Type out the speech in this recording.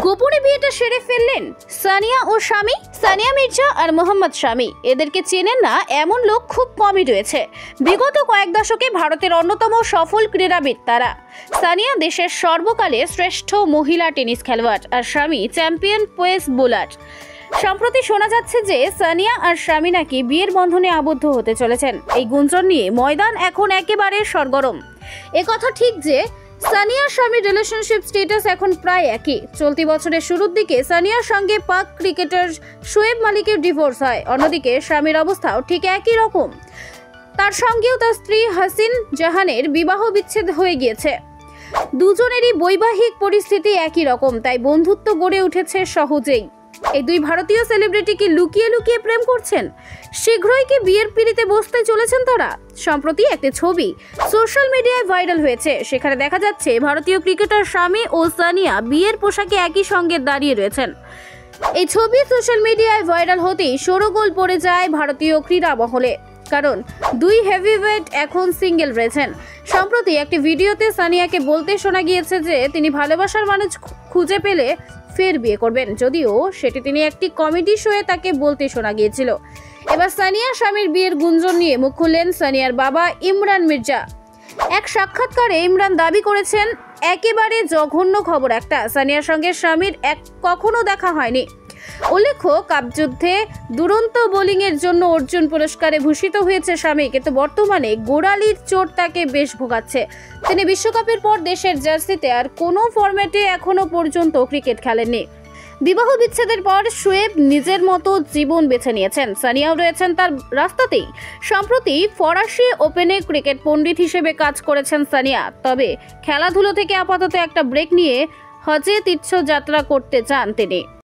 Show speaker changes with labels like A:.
A: গোপনে বিয়েটা সেরে ফেললেন সানিয়া ও স্বামী। সানিয়া মির্জা আর মোহাম্মদ শামি, এদেরকে চেনেন না এমন লোক খুব কমই রয়েছে। বিগত কয়েক দশকে ভারতের অন্যতম সফল ক্রীড়াবিদ তারা। সানিয়া দেশের সর্বকালের শ্রেষ্ঠ মহিলা টেনিস খেলোয়াড় আর স্বামী চ্যাম্পিয়ন পেস বোলার। সম্প্রতি শোনা যাচ্ছে যে সানিয়া আর স্বামী নাকি বিয়ের বন্ধনে আবদ্ধ হতে চলেছেন। এই গুঞ্জন নিয়ে ময়দান এখন একেবারে সরগরম। একথা ঠিক যে সানিয়ার স্বামীর রিলেশনশিপ স্ট্যাটাস এখন প্রায় একই। চলতি বছরের শুরুর দিকে সানিয়ার সঙ্গে পাক ক্রিকেটার শোয়েব মালিকের ডিভোর্স হয়। অন্যদিকে স্বামীর অবস্থাও ঠিক একই রকম। তার সঙ্গেও তার স্ত্রী হাসিন জাহানের বিবাহ বিচ্ছেদ হয়ে গিয়েছে। দুজনেরই বৈবাহিক পরিস্থিতি একই রকম, তাই বন্ধুত্ব গড়ে উঠেছে সহজেই। এই দুই ভারতীয় সেলিব্রিটি কি লুকিয়ে লুকিয়ে প্রেম করছেন? শীঘ্রই কি বিয়ের পিঁড়িতে বসতে চলেছেন তারা? সম্প্রতি একটি ছবি সোশ্যাল মিডিয়ায় ভাইরাল হয়েছে। সেখানে দেখা যাচ্ছে ভারতীয় ক্রিকেটার স্বামী ও সানিয়া বিয়ের পোশাকে একই সঙ্গে দাঁড়িয়ে রয়েছেন। এই ছবি সোশ্যাল মিডিয়ায় ভাইরাল হতেই শোরগোল পড়ে যায় ভারতীয় ক্রীড়া মহলে, কারণ দুই হেভিওয়েট এখন সিঙ্গেল রয়েছেন। সম্প্রতি একটি ভিডিওতে সানিয়াকে বলতে শোনা গিয়েছে যে তিনি ভালোবাসার মানুষ খুঁজে পেলে ফের বিয়ে করবেন, যদিও সেটি তিনি একটি কমেডি শোয়ে তাকে বলতে শোনা গিয়েছিল। এবার সানিয়া স্বামীর বিয়ের গুঞ্জন নিয়ে মুখ খুললেন সানিয়ার বাবা ইমরান মির্জা। এক সাক্ষাৎকারে ইমরান দাবি করেছেন, একেবারে জঘন্য খবর একটা, সানিয়ার সঙ্গে স্বামীর কখনো দেখা হয়নি। উল্লেখ্য, কাপযুদ্ধে দুরন্ত বোলিংয়ের জন্য অর্জুন পুরস্কারে ভূষিত হয়েছে স্বামী, কিন্তু বর্তমানে গোড়ালির চোট তাকে বেশ ভোগাচ্ছে। তিনি বিশ্বকাপের পর দেশের জার্সিতে আর কোনো ফরম্যাটে এখনো পর্যন্ত ক্রিকেট খেলেননি। বিবাহ বিচ্ছেদের পর শোয়েব নিজের মতো জীবন বেছে নিয়েছেন। সানিয়াও রয়েছেন তার রাস্তাতেই। সম্প্রতি ফরাসি ওপেনে ক্রিকেট পণ্ডিত হিসেবে কাজ করেছেন সানিয়া। তবে খেলাধুলো থেকে আপাতত একটা ব্রেক নিয়ে হজে তীর্থযাত্রা করতে চান তিনি।